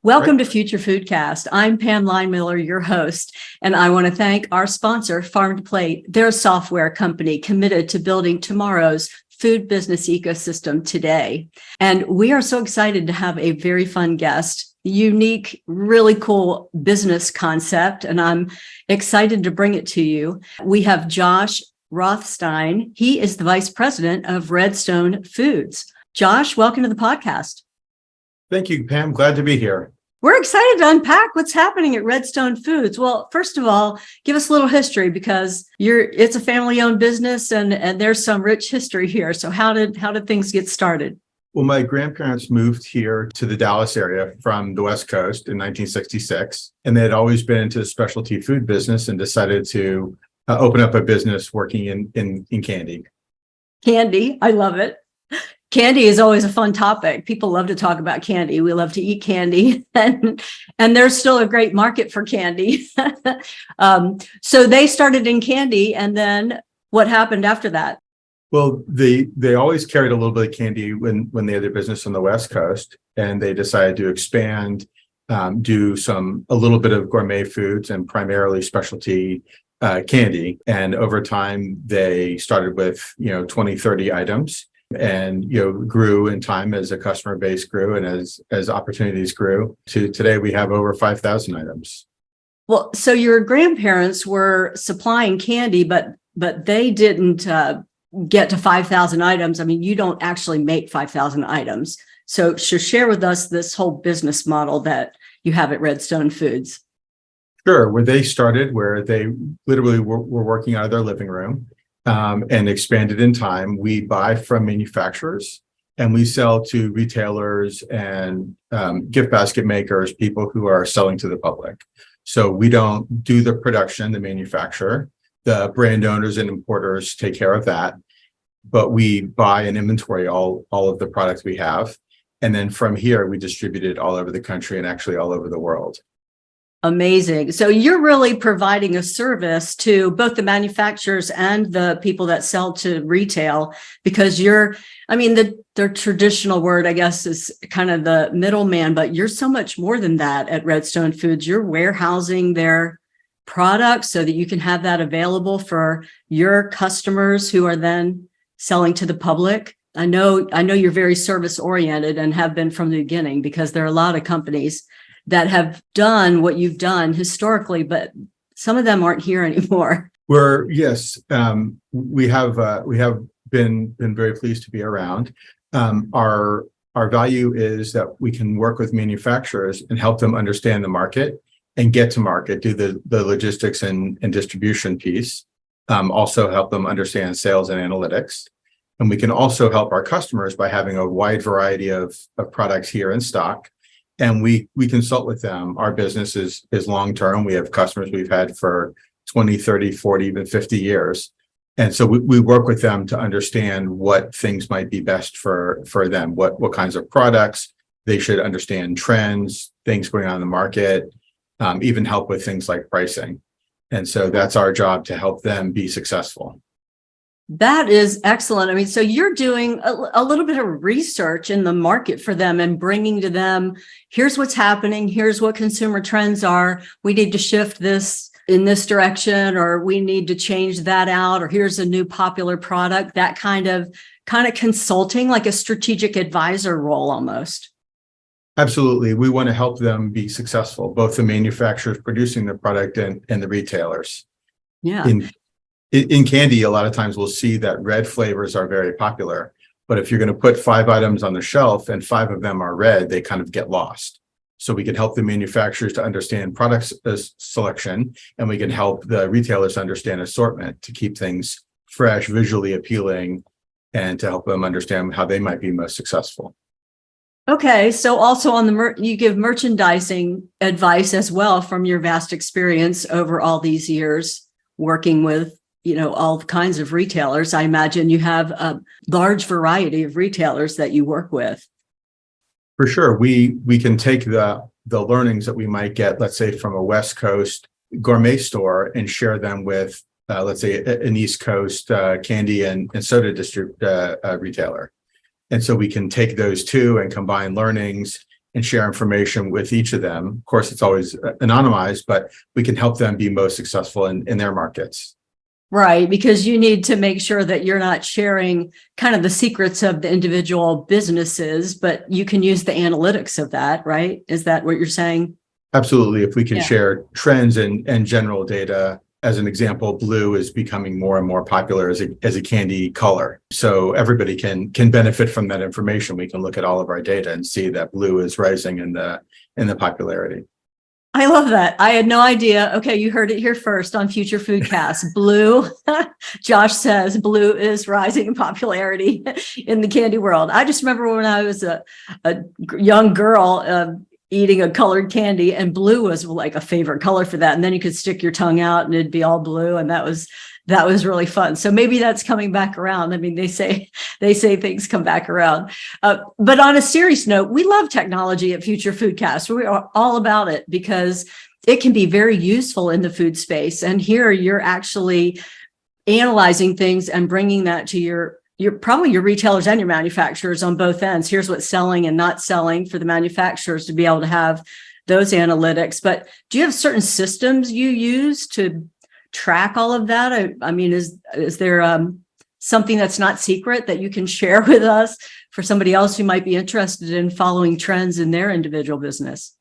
Welcome to Future Foodcast. I'm Pam Linemiller, your host, and I want to thank our sponsor, Farm to Plate. They're a software company committed to building tomorrow's food business ecosystem today. And we are so excited to have a very fun guest, unique, really cool business concept, and I'm excited to bring it to you. We have Josh Rothstein. He is the Vice President of Redstone Foods. Josh, welcome to the podcast. Thank you, Pam. Glad to be here. We're excited to unpack what's happening at Redstone Foods. Well, first of all, give us a little history because it's a family-owned business and there's some rich history here. So how did things get started? Well, my grandparents moved here to the Dallas area from the West Coast in 1966, and they had always been into the specialty food business and decided to open up a business working in candy. Candy, I love it. Candy is always a fun topic. People love to talk about candy. We love to eat candy, and there's still a great market for candy. So they started in candy, and then what happened after that? Well, they always carried a little bit of candy when they had their business on the West Coast, and they decided to expand, do a little bit of gourmet foods and primarily specialty candy. And over time, they started with 20, 30 items. And grew in time as a customer base grew and as opportunities grew to today we have over 5,000 items. Well, so your grandparents were supplying candy, but they didn't get to 5,000 items. I mean, you don't actually make 5,000 items. So share with us this whole business model that you have at Redstone Foods. Sure. Where they started, where they literally were working out of their living room. And expanded in time. We buy from manufacturers and we sell to retailers and gift basket makers, people who are selling to the public. So we don't do the production, the manufacturer. The brand owners and importers take care of that. But we buy and inventory all of the products we have. And then from here, we distribute it all over the country and actually all over the world. Amazing. So you're really providing a service to both the manufacturers and the people that sell to retail because the traditional word, I guess, is kind of the middleman, but you're so much more than that at Redstone Foods. You're warehousing their products so that you can have that available for your customers who are then selling to the public. I know you're very service oriented and have been from the beginning because there are a lot of companies that have done what you've done historically, but some of them aren't here anymore. We have been very pleased to be around. Our value is that we can work with manufacturers and help them understand the market and get to market, do the logistics and distribution piece. Also help them understand sales and analytics. And we can also help our customers by having a wide variety of products here in stock. And we consult with them. Our business is long-term. We have customers we've had for 20, 30, 40, even 50 years. And so we work with them to understand what things might be best for them, what kinds of products they should understand, trends, things going on in the market, even help with things like pricing. And so that's our job to help them be successful. That is excellent. I mean, so you're doing a little bit of research in the market for them and bringing to them, here's what's happening, here's what consumer trends are. We need to shift this in this direction, or we need to change that out, or here's a new popular product, that kind of consulting, like a strategic advisor role almost. Absolutely. We want to help them be successful, both the manufacturers producing the product and the retailers. Yeah. In candy, a lot of times we'll see that red flavors are very popular, but if you're going to put 5 items on the shelf and 5 of them are red, they kind of get lost. So we can help the manufacturers to understand product selection, and we can help the retailers understand assortment to keep things fresh, visually appealing, and to help them understand how they might be most successful. Okay, so also on you give merchandising advice as well from your vast experience over all these years working with all kinds of retailers. I imagine you have a large variety of retailers that you work with. For sure. We can take the learnings that we might get, let's say, from a West Coast gourmet store and share them with, let's say, an East Coast candy and soda retailer. And so we can take those two and combine learnings and share information with each of them. Of course, it's always anonymized, but we can help them be most successful in their markets. Right, because you need to make sure that you're not sharing kind of the secrets of the individual businesses, but you can use the analytics of that, right? Is that what you're saying? Absolutely. If we can Yeah. share trends and general data, as an example, blue is becoming more and more popular as a candy color. So everybody can benefit from that information. We can look at all of our data and see that blue is rising in the popularity. I love that. I had no idea. Okay, you heard it here first on Future Foodcast. Blue, Josh says blue is rising in popularity in the candy world. I just remember when I was a young girl eating a colored candy, and blue was like a favorite color for that. And then you could stick your tongue out and it'd be all blue. And that was really fun. So maybe that's coming back around. I mean, they say things come back around. But on a serious note, we love technology at Future Foodcast. We are all about it because it can be very useful in the food space. And here you're actually analyzing things and bringing that to your probably your retailers and your manufacturers on both ends. Here's what's selling and not selling for the manufacturers to be able to have those analytics. But do you have certain systems you use to track all of that? I mean, is there something that's not secret that you can share with us for somebody else who might be interested in following trends in their individual business?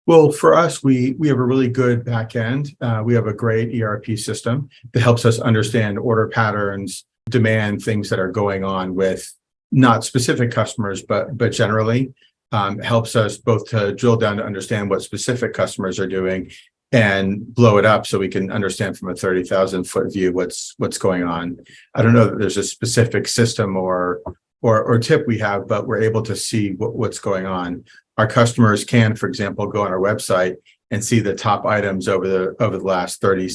Well, for us, we have a really good back end. We have a great ERP system that helps us understand order patterns, demand, things that are going on with not specific customers, but generally helps us both to drill down to understand what specific customers are doing and blow it up so we can understand from a 30,000-foot view what's going on. I don't know that there's a specific system or tip we have, but we're able to see what's going on. Our customers can, for example, go on our website and see the top items over the last 30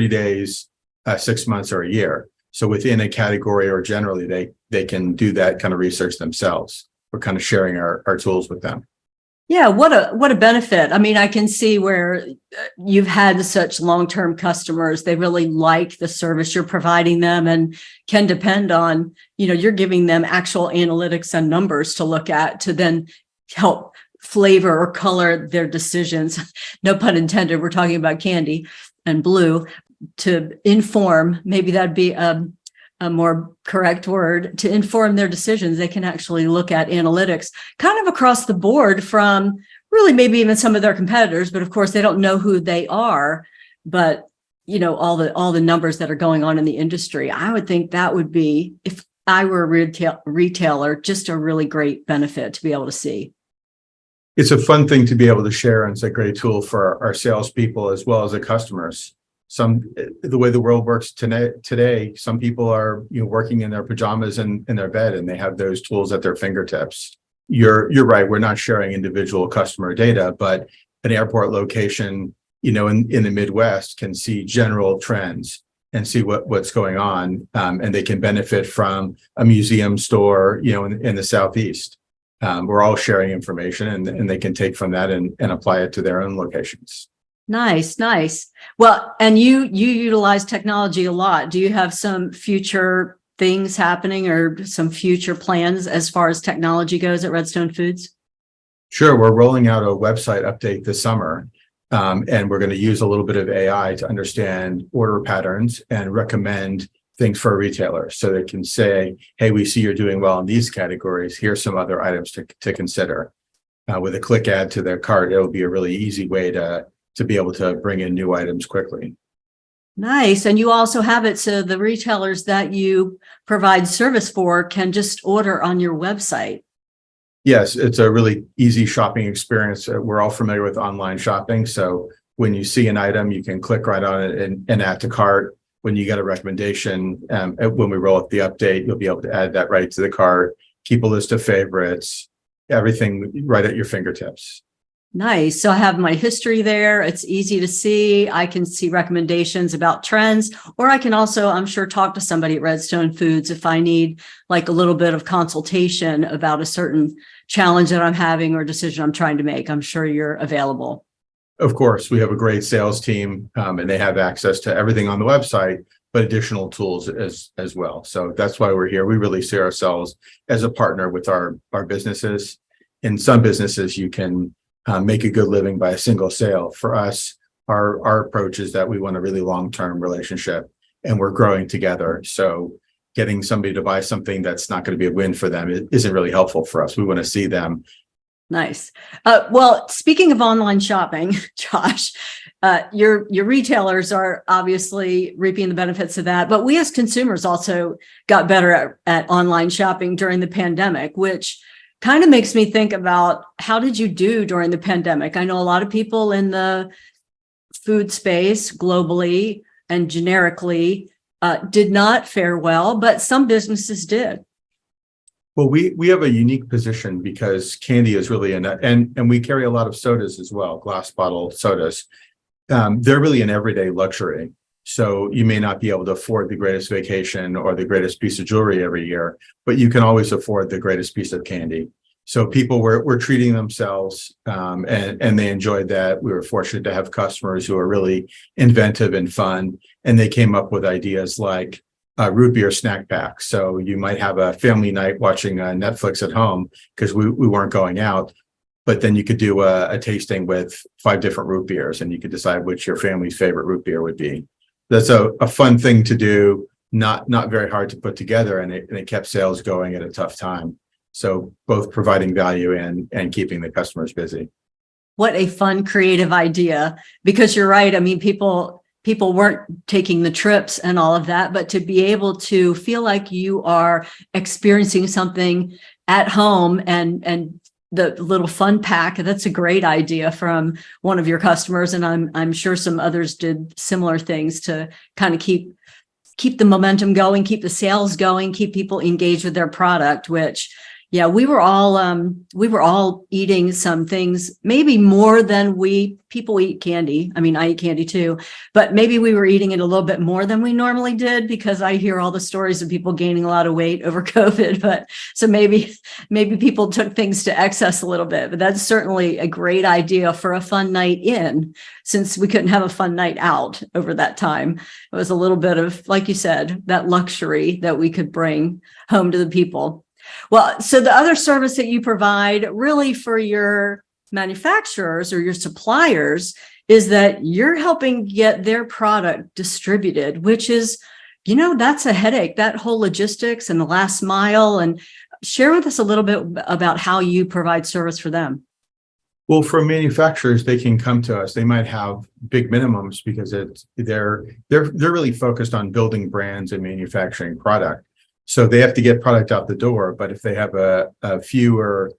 days, 6 months, or a year. So within a category or generally, they can do that kind of research themselves. We're kind of sharing our tools with them. Yeah, what a benefit. I mean, I can see where you've had such long-term customers. They really like the service you're providing them and can depend on, you're giving them actual analytics and numbers to look at to then help flavor or color their decisions. No pun intended. We're talking about candy and blue to inform. Maybe that'd be a more correct word, to inform their decisions. They can actually look at analytics kind of across the board from really maybe even some of their competitors, but of course they don't know who they are, but all the numbers that are going on in the industry. I would think that would be, if I were a retailer, just a really great benefit to be able to see. It's a fun thing to be able to share, and it's a great tool for our salespeople as well as the customers. The way the world works today, some people are working in their pajamas in their bed, and they have those tools at their fingertips. You're right. We're not sharing individual customer data, but an airport location, in the Midwest can see general trends and see what's going on, and they can benefit from a museum store, in the Southeast. We're all sharing information, and they can take from that and apply it to their own locations. Nice. Well, and you utilize technology a lot. Do you have some future things happening or some future plans as far as technology goes at Redstone Foods? Sure. We're rolling out a website update this summer, and we're going to use a little bit of AI to understand order patterns and recommend things for a retailer, so they can say, hey, we see you're doing well in these categories. Here's some other items to consider. With a click add to their cart, it'll be a really easy way to be able to bring in new items quickly. Nice. And you also have it so the retailers that you provide service for can just order on your website. Yes, it's a really easy shopping experience. We're all familiar with online shopping. So when you see an item, you can click right on it and add to cart. When you get a recommendation, when we roll up the update, you'll be able to add that right to the cart, keep a list of favorites, everything right at your fingertips. Nice. So I have my history there. It's easy to see. I can see recommendations about trends, or I can also, I'm sure, talk to somebody at Redstone Foods if I need like a little bit of consultation about a certain challenge that I'm having or decision I'm trying to make. I'm sure you're available. Of course, we have a great sales team, and they have access to everything on the website, but additional tools as well. So that's why we're here. We really see ourselves as a partner with our businesses. in some businesses, you can make a good living by a single sale. For us, our approach is that we want a really long-term relationship, and we're growing together. So getting somebody to buy something that's not going to be a win for them isn't really helpful for us. We want to see them. Nice. Well, speaking of online shopping, Josh, your retailers are obviously reaping the benefits of that, but we as consumers also got better at online shopping during the pandemic, which kind of makes me think about how did you do during the pandemic? I know a lot of people in the food space globally and generically did not fare well, but some businesses did. Well, we have a unique position because candy is really and we carry a lot of sodas as well, glass bottle sodas. They're really an everyday luxury. So you may not be able to afford the greatest vacation or the greatest piece of jewelry every year, but you can always afford the greatest piece of candy. So people were treating themselves and they enjoyed that. We were fortunate to have customers who are really inventive and fun, and they came up with ideas like root beer snack pack. So you might have a family night watching Netflix at home because we weren't going out, but then you could do a tasting with 5 different root beers, and you could decide which your family's favorite root beer would be. That's a fun thing to do, not very hard to put together, and it kept sales going at a tough time. So both providing value and keeping the customers busy. What a fun, creative idea, because you're right. I mean, people weren't taking the trips and all of that, but to be able to feel like you are experiencing something at home and the little fun pack, that's a great idea from one of your customers. And I'm sure some others did similar things to kind of keep the momentum going, keep the sales going, keep people engaged with their product, which yeah, we were all eating some things, maybe more than people eat candy. I mean, I eat candy too, but maybe we were eating it a little bit more than we normally did, because I hear all the stories of people gaining a lot of weight over COVID. But so maybe people took things to excess a little bit, but that's certainly a great idea for a fun night in, since we couldn't have a fun night out over that time. It was a little bit of, like you said, that luxury that we could bring home to the people. Well, so the other service that you provide really for your manufacturers or your suppliers is that you're helping get their product distributed, which is, that's a headache, that whole logistics and the last mile. And share with us a little bit about how you provide service for them. Well, for manufacturers, they can come to us. They might have big minimums because they're really focused on building brands and manufacturing product. So they have to get product out the door, but if they have a fewer,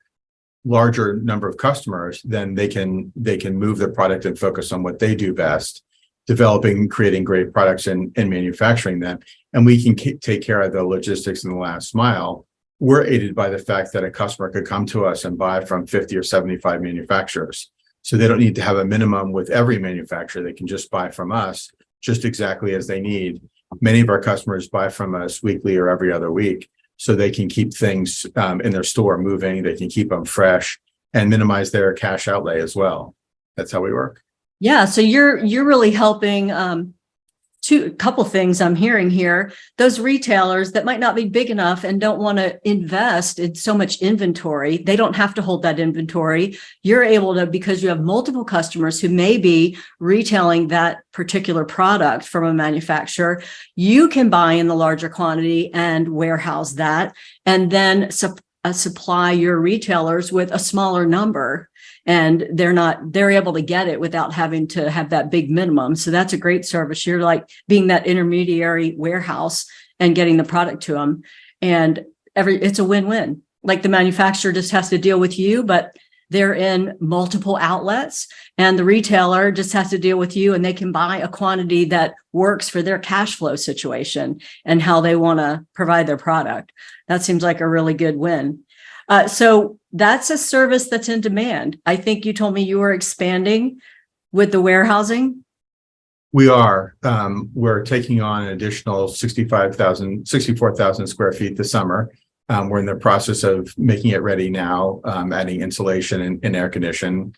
larger number of customers, then they can move their product and focus on what they do best, developing, creating great products and manufacturing them. And we can take care of the logistics and the last mile. We're aided by the fact that a customer could come to us and buy from 50 or 75 manufacturers. So they don't need to have a minimum with every manufacturer. They can just buy from us just exactly as they need. Many of our customers buy from us weekly or every other week, so they can keep things in their store moving. They can keep them fresh and minimize their cash outlay as well. That's how we work. Yeah. So you're really helping a couple things I'm hearing here. Those retailers that might not be big enough and don't want to invest in so much inventory, they don't have to hold that inventory. You're able to, because you have multiple customers who may be retailing that particular product from a manufacturer, you can buy in the larger quantity and warehouse that, and then supply your retailers with a smaller number. And they're able to get it without having to have that big minimum. So that's a great service. You're like being that intermediary warehouse and getting the product to them. And it's a win-win. Like the manufacturer just has to deal with you, but they're in multiple outlets, and the retailer just has to deal with you, and they can buy a quantity that works for their cash flow situation and how they want to provide their product. That seems like a really good win. So that's a service that's in demand. I think you told me you were expanding with the warehousing. We are. We're taking on an additional 64,000 square feet this summer. We're in the process of making it ready now, adding insulation and air conditioning.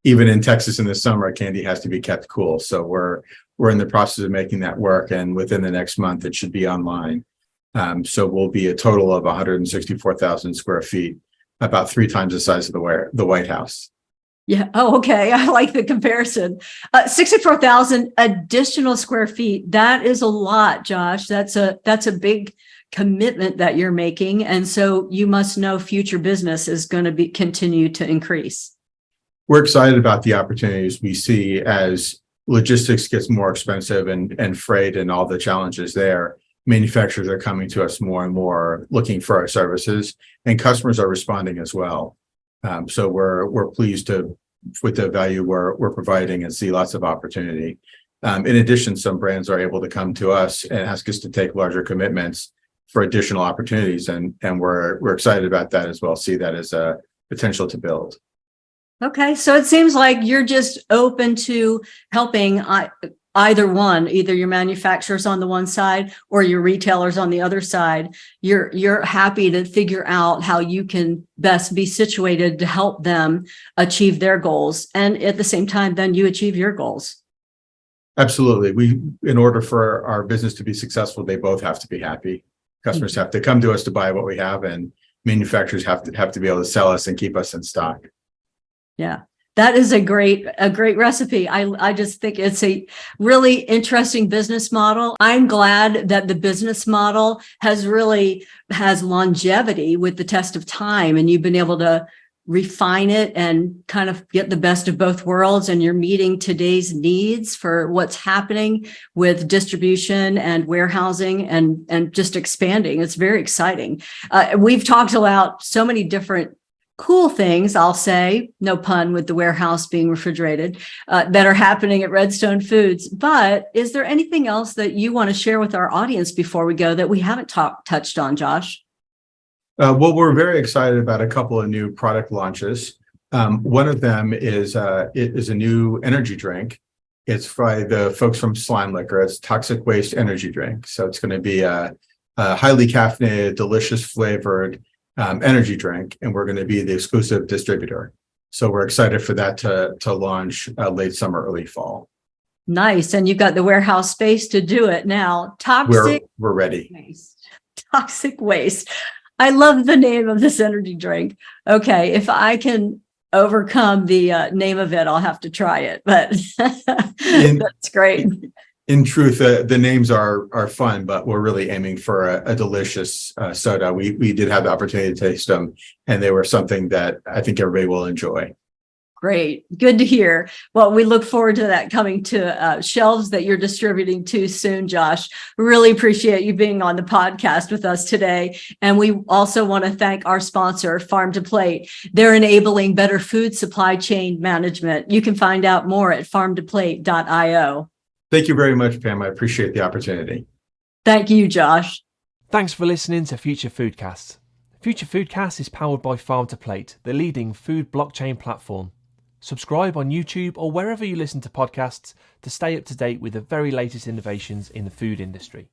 Even in Texas in the summer, candy has to be kept cool. So we're in the process of making that work, and within the next month, it should be online. So we'll be a total of 164,000 square feet about 3 times the size of the White House. Yeah. Oh, okay. I like the comparison. 64,000 additional square feet. That is a lot, Josh. That's a big commitment that you're making. And so you must know future business is going to continue to increase. We're excited about the opportunities we see as logistics gets more expensive and freight and all the challenges there. Manufacturers are coming to us more and more looking for our services, and customers are responding as well. So we're pleased with the value we're providing and see lots of opportunity. In addition, some brands are able to come to us and ask us to take larger commitments for additional opportunities, and we're excited about that as well. See that as a potential to build. Okay, so it seems like you're just open to helping either your manufacturers on the one side or your retailers on the other side. You're happy to figure out how you can best be situated to help them achieve their goals, and at the same time, then you achieve your goals. Absolutely. In order for our business to be successful, they both have to be happy. Customers have to come to us to buy what we have, and manufacturers have to be able to sell us and keep us in stock. Yeah, that is a great recipe. I just think it's a really interesting business model. I'm glad that the business model has longevity with the test of time, and you've been able to refine it and kind of get the best of both worlds, and you're meeting today's needs for what's happening with distribution and warehousing and just expanding. It's very exciting. We've talked about so many different cool things, I'll say, no pun with the warehouse being refrigerated, that are happening at Redstone Foods. But is there anything else that you want to share with our audience before we go that we haven't touched on, Josh? Well, we're very excited about a couple of new product launches. One of them is a new energy drink. It's by the folks from Slime Liquor. It's toxic waste energy drink. So it's going to be a highly caffeinated, delicious flavored energy drink, and we're going to be the exclusive distributor. So we're excited for that to launch late summer, early fall. Nice. And you've got the warehouse space to do it now. We're ready. Waste. Toxic waste. I love the name of this energy drink. Okay, if I can overcome the name of it, I'll have to try it. But that's great. In truth, the names are fun, but we're really aiming for a delicious soda. We did have the opportunity to taste them, and they were something that I think everybody will enjoy. Great. Good to hear. Well, we look forward to that coming to shelves that you're distributing to soon, Josh. Really appreciate you being on the podcast with us today. And we also want to thank our sponsor, Farm to Plate. They're enabling better food supply chain management. You can find out more at farmtoplate.io. Thank you very much, Pam. I appreciate the opportunity. Thank you, Josh. Thanks for listening to Future Foodcast. Future Foodcast is powered by Farm to Plate, the leading food blockchain platform. Subscribe on YouTube or wherever you listen to podcasts to stay up to date with the very latest innovations in the food industry.